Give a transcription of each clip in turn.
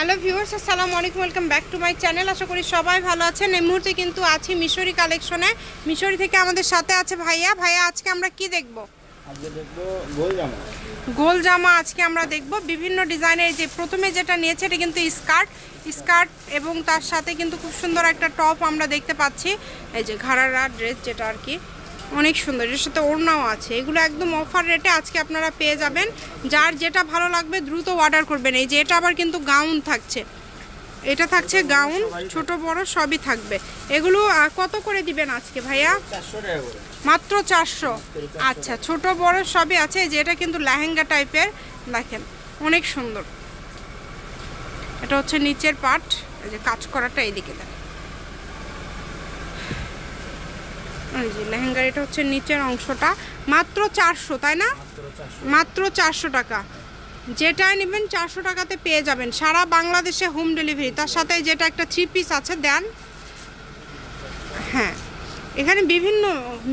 Hello viewers, আসসালামু আলাইকুম, welcome back to my channel. আশা করি সবাই ভালো আছেন। এই মুহূর্তে কিন্তু আছি মিশরি কালেকশনে। মিশরি থেকে আমাদের সাথে আছে ভাইয়া। আজকে আমরা কি দেখব? আজকে দেখব গোল জামা। গোল জামা আজকে আমরা দেখব বিভিন্ন ডিজাইনের। যে প্রথমে যেটা নিয়েছে এটা কিন্তু স্কার্ট এবং তার সাথে কিন্তু খুব সুন্দর একটা টপ আমরা দেখতে পাচ্ছি। এই যে ঘাড়ারা ড্রেস, যেটা আর কি অনেক সুন্দর, এর সাথে ওড়নাও আছে। এগুলো একদম অফার রেটে আজকে আপনারা পেয়ে যাবেন। যার যেটা ভালো লাগবে দ্রুত অর্ডার করবেন। এই যে এটা আবার কিন্তু গাউন থাকছে, এটা থাকছে গাউন, ছোট বড় সবই থাকবে। এগুলো কত করে দিবেন আজকে ভাইয়া? 400 টাকা করে, মাত্র 400। আচ্ছা, ছোট বড় সবই আছে। এই যে এটা কিন্তু লেহেঙ্গা টাইপের, দেখেন অনেক সুন্দর। এটা হচ্ছে নিচের পার্ট, এই যে কাজ করাটা এইদিকে দেন। এই যে লেহেঙ্গার এটা হচ্ছে নিচের অংশটা। মাত্র 400, তাই না? মাত্র 400 টাকা। যেটাই নেবেন 400 টাকাতে পেয়ে যাবেন, সারা বাংলাদেশে হোম ডেলিভারি। তার সাথে যেটা একটা 3 পিস আছে দেন। হ্যাঁ, এখানে বিভিন্ন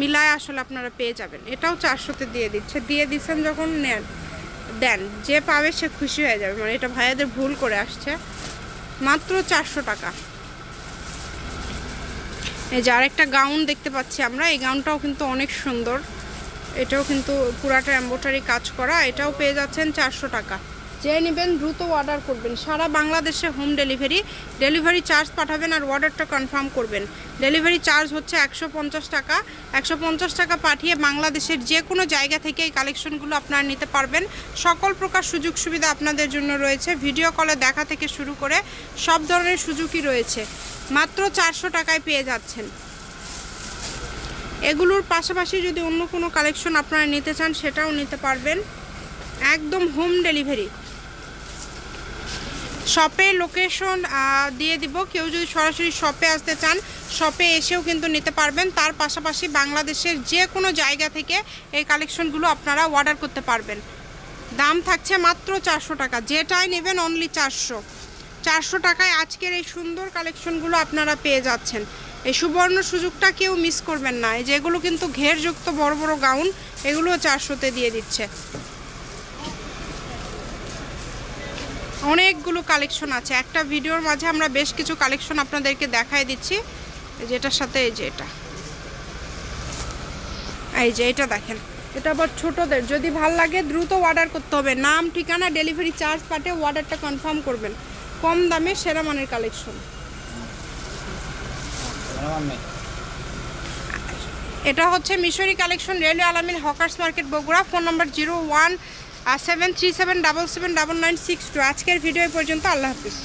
মিলায় আসলে আপনারা পেয়ে যাবেন। এটাও 400তে দিয়ে দিচ্ছেন। যখন নেন দেন, যে পাবে সে খুশি হয়ে যাবে। মানে এটা ভাইয়াদের ভুল করে আসছে। মাত্র 400 টাকা। এই যে আরেকটা গাউন দেখতে পাচ্ছি আমরা। এই গাউনটাও কিন্তু অনেক সুন্দর। এটাও কিন্তু পুরাটা এমব্রয়ডারি কাজ করা। এটাও পেয়ে যাচ্ছেন 400 টাকা। যে নেবেন দ্রুত অর্ডার করবেন। সারা বাংলাদেশে হোম ডেলিভারি চার্জ পাঠাবেন আর অর্ডারটা কনফার্ম করবেন। ডেলিভারি চার্জ হচ্ছে 150 টাকা। 150 টাকা পাঠিয়ে বাংলাদেশের যে কোনো জায়গা থেকে এই কালেকশনগুলো আপনারা নিতে পারবেন। সকল প্রকার সুযোগ সুবিধা আপনাদের জন্য রয়েছে। ভিডিও কলে দেখা থেকে শুরু করে সব ধরনের সুযোগই রয়েছে। মাত্র 400 টাকায় পেয়ে যাচ্ছেন। এগুলোর পাশাপাশি যদি অন্য কোনো কালেকশন আপনারা নিতে চান সেটাও নিতে পারবেন। একদম হোম ডেলিভারি। শপে লোকেশন দিয়ে দিব। কেউ যদি সরাসরি শপে আসতে চান শপে এসেও কিন্তু নিতে পারবেন। তার পাশাপাশি বাংলাদেশের যে কোনো জায়গা থেকে এই কালেকশনগুলো আপনারা অর্ডার করতে পারবেন। দাম থাকছে মাত্র 400 টাকা। যেটাই নেবেন অনলি 400 টাকায় আজকের এই সুন্দর কালেকশনগুলো আপনারা পেয়ে যাচ্ছেন। এই সুবর্ণ সুযোগটা কেউ মিস করবেন না। এই যেগুলো কিন্তু ঘেরযুক্ত বড় বড় গাউন, এগুলো 400তে দিয়ে দিচ্ছে। অনেকগুলো কালেকশন আছে একটা ভিডিওর মাঝে। আমরা বেশ কিছু কালেকশন আপনাদেরকে দেখাই দিচ্ছি। যেটার সাথে এই যে এটা দেখেন। এটা আবার ছোটদের। যদি ভাল লাগে দ্রুত অর্ডার করতে হবে। নাম, ঠিকানা, ডেলিভারি চার্জ পাঠিয়ে অর্ডারটা কনফার্ম করবেন। কম দামে সেরা মানের কালেকশন। এটা হচ্ছে মিশরি কালেকশন, রেলওয়ে আলামিন hawkers market, Bogura. Phone number 017377779962। আজকের ভিডিও পর্যন্ত। আল্লাহ হাফিজ।